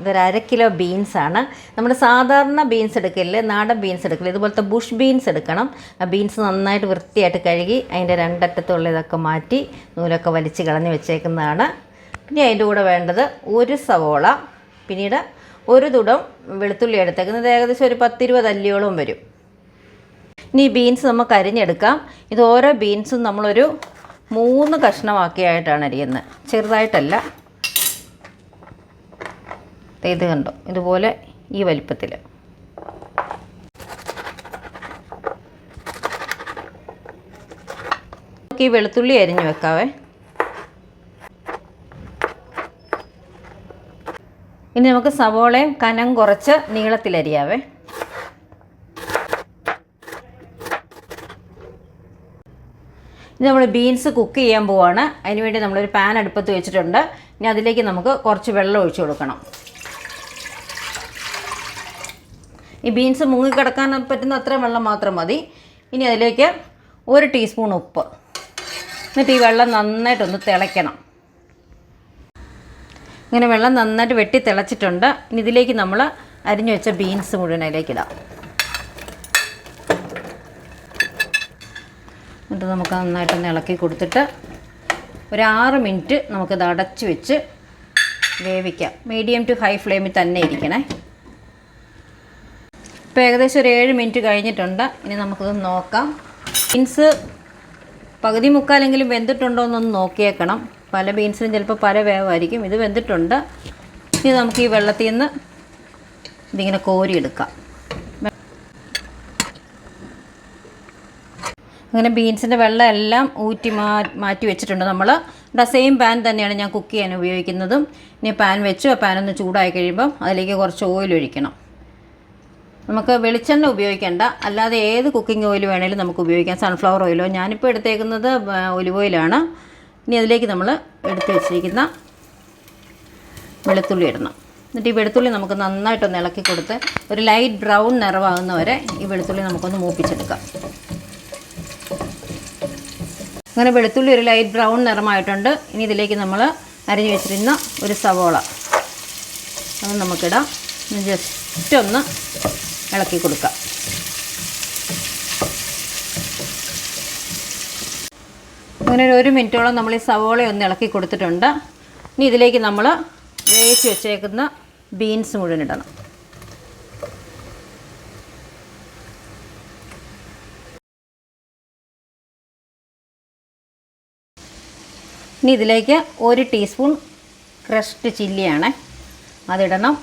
ഇതൊരു 1/2 കിലോ ബീൻസാണ്. നമ്മൾ സാധാരണ ബീൻസ് എടുക്കില്ലേ, നാടൻ ബീൻസ് എടുക്കില്ല, ഇതുപോലത്തെ ബുഷ് ബീൻസ് എടുക്കണം. ആ ബീൻസ് നന്നായിട്ട് വൃത്തിയായിട്ട് കഴുകി അതിൻ്റെ രണ്ടറ്റത്തുള്ള ഇതൊക്കെ മാറ്റി നൂലൊക്കെ വലിച്ച് കളഞ്ഞ് വെച്ചേക്കുന്നതാണ്. പിന്നെ അതിൻ്റെ കൂടെ വേണ്ടത് ഒരു സവോള, പിന്നീട് ഒരു തുടം വെളുത്തുള്ളി എടുത്തേക്കുന്നത്, ഏകദേശം ഒരു 10-20 അല്ലിയോളം വരും. ഇനി ഈ ബീൻസ് നമുക്ക് അരിഞ്ഞെടുക്കാം. ഇത് ഓരോ ബീൻസും നമ്മളൊരു 3 കഷ്ണമാക്കിയായിട്ടാണ് അരിയുന്നത്, ചെറുതായിട്ടല്ല. ഇത് കണ്ടോ, ഇതുപോലെ ഈ വലിപ്പത്തിൽ. ഈ വെളുത്തുള്ളി അരിഞ്ഞു വെക്കാവേ. ഇനി നമുക്ക് സവോളയും കനം കുറച്ച് നീളത്തിലരിയാവേ. ഇത് നമ്മൾ ബീൻസ് കുക്ക് ചെയ്യാൻ പോവാണ്. അതിനുവേണ്ടി നമ്മളൊരു പാൻ അടുപ്പത്ത് വെച്ചിട്ടുണ്ട്. ഇനി അതിലേക്ക് നമുക്ക് കുറച്ച് വെള്ളം ഒഴിച്ചു കൊടുക്കണം. ഈ ബീൻസ് മുങ്ങിക്കിടക്കാൻ പറ്റുന്ന അത്രയും വെള്ളം മാത്രം മതി. ഇനി അതിലേക്ക് 1 ടീസ്പൂൺ ഉപ്പ്. എന്നിട്ട് ഈ വെള്ളം നന്നായിട്ടൊന്ന് തിളയ്ക്കണം. ഇങ്ങനെ വെള്ളം നന്നായിട്ട് വെട്ടി തിളച്ചിട്ടുണ്ട്. ഇനി ഇതിലേക്ക് നമ്മൾ അരിഞ്ഞു വെച്ച ബീൻസ് മുഴുവൻ അതിലേക്ക് ഇടാം. എന്നിട്ട് നമുക്ക് നന്നായിട്ടൊന്ന് ഇളക്കി കൊടുത്തിട്ട് ഒരു 6 മിനിറ്റ് നമുക്കിത് അടച്ച് വെച്ച് വേവിക്കാം. മീഡിയം ടു ഹൈ ഫ്ലെയിമിൽ തന്നെ ഇരിക്കണേ. ഇപ്പോൾ ഏകദേശം ഒരു 7 മിനിറ്റ് കഴിഞ്ഞിട്ടുണ്ട്. ഇനി നമുക്കിത് നോക്കാം. ബീൻസ് പകുതി മുക്കാലെങ്കിലും വെന്തിട്ടുണ്ടോ എന്നൊന്ന് നോക്കിയേക്കണം. പല ബീൻസിനും ചിലപ്പോൾ പല വേവായിരിക്കും. ഇത് വെന്തിട്ടുണ്ട്. ഇനി നമുക്ക് ഈ വെള്ളത്തിൽ നിന്ന് ഇതിങ്ങനെ കോരിയെടുക്കാം. അങ്ങനെ ബീൻസിൻ്റെ വെള്ളം എല്ലാം ഊറ്റി മാറ്റി വെച്ചിട്ടുണ്ട്. നമ്മൾ സെയിം പാൻ തന്നെയാണ് ഞാൻ കുക്ക് ചെയ്യാൻ ഉപയോഗിക്കുന്നതും. ഇനി പാൻ വെച്ചു. ആ പാൻ ഒന്ന് ചൂടായി കഴിയുമ്പം അതിലേക്ക് കുറച്ച് ഓയിൽ ഒഴിക്കണം. നമുക്ക് വെളിച്ചെണ്ണ ഉപയോഗിക്കേണ്ട, അല്ലാതെ ഏത് കുക്കിംഗ് ഓയിൽ വേണേലും നമുക്ക് ഉപയോഗിക്കാം. സൺഫ്ലവർ ഓയിലോ, ഞാനിപ്പോൾ എടുത്തേക്കുന്നത് ഒലിവ് ഓയിലാണ്. ഇനി അതിലേക്ക് നമ്മൾ എടുത്ത് വെച്ചിരിക്കുന്ന വെളുത്തുള്ളി ഇടണം. എന്നിട്ട് ഈ വെളുത്തുള്ളി നമുക്ക് നന്നായിട്ടൊന്ന് ഇളക്കി കൊടുത്ത് ഒരു ലൈറ്റ് ബ്രൗൺ നിറമാകുന്നവരെ ഈ വെളുത്തുള്ളി നമുക്കൊന്ന് മൂപ്പിച്ചെടുക്കാം. അങ്ങനെ വെളുത്തുള്ളി ഒരു ലൈറ്റ് ബ്രൗൺ നിറമായിട്ടുണ്ട്. ഇനി ഇതിലേക്ക് നമ്മൾ അരിഞ്ഞു വെച്ചിരുന്ന ഒരു സവോള അത് നമുക്കിടാം. ജസ്റ്റ് ഒന്ന് ഇളക്കി കൊടുക്കാം. അങ്ങനെ ഒരു 1 മിനിറ്റോളം നമ്മൾ ഈ സവോള ഒന്ന് ഇളക്കി കൊടുത്തിട്ടുണ്ട്. ഇനി ഇതിലേക്ക് നമ്മൾ വേവിച്ച് വെച്ചേക്കുന്ന ബീൻസ് മുഴുവൻ ഇടണം. ഇനി ഇതിലേക്ക് 1 ടീസ്പൂൺ ക്രഷ്ഡ് ചില്ലിയാണ്, അതിടണം.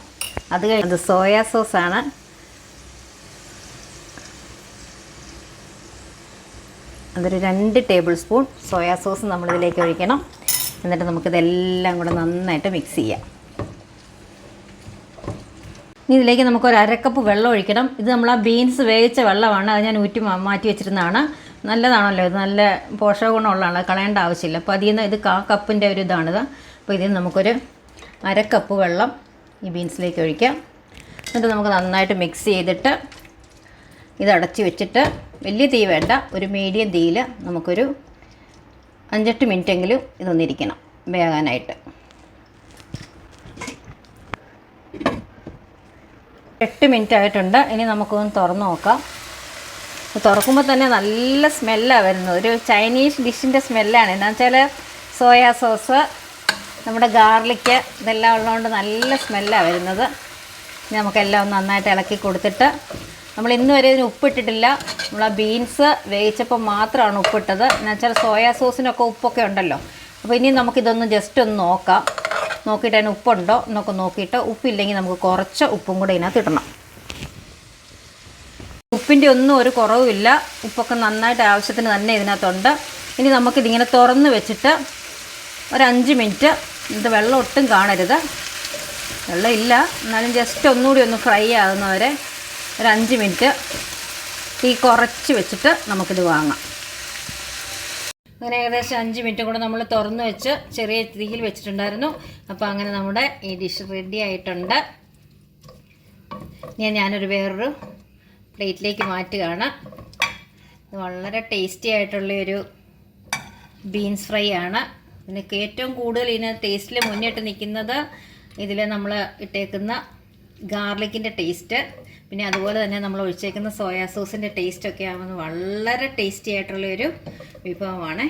അത് കഴിഞ്ഞ് സോയാ സോസാണ്. അതൊരു 2 ടേബിൾ സ്പൂൺ സോയാ സോസ് നമ്മളിതിലേക്ക് ഒഴിക്കണം. എന്നിട്ട് നമുക്കിതെല്ലാം കൂടെ നന്നായിട്ട് മിക്സ് ചെയ്യാം. ഇനി ഇതിലേക്ക് നമുക്കൊരു 1/2 കപ്പ് വെള്ളം ഒഴിക്കണം. ഇത് നമ്മൾ ആ ബീൻസ് വേവിച്ച വെള്ളമാണ്. അത് ഞാൻ ഊറ്റി മാറ്റി വെച്ചിരുന്നതാണ്. നല്ലതാണല്ലോ, ഇത് നല്ല പോഷക ഗുണമുള്ളതാണ്, കളയേണ്ട ആവശ്യമില്ല. അപ്പോൾ അതിൽ നിന്ന് ഇത് കപ്പിൻ്റെ ഒരു ഇതാണിത്. അപ്പോൾ ഇതിൽ നമുക്കൊരു 1/2 കപ്പ് വെള്ളം ഈ ബീൻസിലേക്ക് ഒഴിക്കാം. എന്നിട്ട് നമുക്ക് നന്നായിട്ട് മിക്സ് ചെയ്തിട്ട് ഇത് അടച്ച് വെച്ചിട്ട്, വലിയ തീ വേണ്ട, ഒരു മീഡിയം തീയിൽ നമുക്കൊരു 5-8 മിനിറ്റെങ്കിലും ഇതൊന്നിരിക്കണം വേകാനായിട്ട്. 8 മിനിറ്റ് ആയിട്ടുണ്ട്. ഇനി നമുക്കൊന്ന് തുറന്ന് നോക്കാം. തുറക്കുമ്പോൾ തന്നെ നല്ല സ്മെല്ലാണ് വരുന്നത്. ഒരു ചൈനീസ് ഡിഷിൻ്റെ സ്മെല്ലാണ്. എന്താണെന്ന് വെച്ചാൽ സോയാ സോസ്, നമ്മുടെ ഗാർലിക്ക് ഇതെല്ലാം ഉള്ളതുകൊണ്ട് നല്ല സ്മെല്ലാണ് വരുന്നത്. നമുക്കെല്ലാം ഒന്ന് നന്നായിട്ട് ഇളക്കി കൊടുത്തിട്ട്, നമ്മൾ ഇന്ന് വരെ ഇതിന് ഉപ്പിട്ടിട്ടില്ല. നമ്മൾ ആ ബീൻസ് വേവിച്ചപ്പോൾ മാത്രമാണ് ഉപ്പിട്ടത്. എന്നുവെച്ചാൽ സോയാ സോസിനൊക്കെ ഉപ്പൊക്കെ ഉണ്ടല്ലോ. അപ്പോൾ ഇനി നമുക്കിതൊന്ന് ജസ്റ്റ് ഒന്ന് നോക്കാം. നോക്കിയിട്ട് അതിന് ഉപ്പുണ്ടോ എന്നൊക്കെ നോക്കിയിട്ട്, ഉപ്പില്ലെങ്കിൽ നമുക്ക് കുറച്ച് ഉപ്പും കൂടെ ഇതിനകത്ത് ഇടണം. ഉപ്പിൻ്റെ ഒന്നും ഒരു കുറവുമില്ല. ഉപ്പൊക്കെ നന്നായിട്ട് ആവശ്യത്തിന് തന്നെ ഇതിനകത്തുണ്ട്. ഇനി നമുക്കിതിങ്ങനെ തുറന്ന് വെച്ചിട്ട് ഒരു 5 മിനിറ്റ്, ഇത് വെള്ളം ഒട്ടും കാണരുത്, വെള്ളം ഇല്ല എന്നാലും ജസ്റ്റ് ഒന്നുകൂടി ഒന്ന് ഫ്രൈ ആകുന്നവരെ ഒരു 5 മിനിറ്റ് തീ കുറച്ച് വെച്ചിട്ട് നമുക്കിത് വാങ്ങാം. അങ്ങനെ ഏകദേശം 5 മിനിറ്റ് കൂടെ നമ്മൾ തുറന്ന് വെച്ച് ചെറിയ തീയിൽ വെച്ചിട്ടുണ്ടായിരുന്നു. അപ്പോൾ അങ്ങനെ നമ്മുടെ ഈ ഡിഷ് റെഡി ആയിട്ടുണ്ട്. ഞാനൊരു വേറൊരു പ്ലേറ്റിലേക്ക് മാറ്റുകയാണ്. ഇത് വളരെ ടേസ്റ്റി ആയിട്ടുള്ളൊരു ബീൻസ് ഫ്രൈ ആണ്. എനിക്ക് ഏറ്റവും കൂടുതൽ ഇതിന് ടേസ്റ്റിൽ മുന്നിട്ട് നിൽക്കുന്നത് ഇതിൽ നമ്മൾ ഇട്ടേക്കുന്ന ഗാർലിക്കിൻ്റെ ടേസ്റ്റ്, പിന്നെ അതുപോലെ തന്നെ നമ്മൾ ഒഴിച്ചേക്കുന്ന സോയാ സോസിൻ്റെ ടേസ്റ്റൊക്കെ ആകുമ്പോൾ വളരെ ടേസ്റ്റി ആയിട്ടുള്ളൊരു വിഭവമാണ്.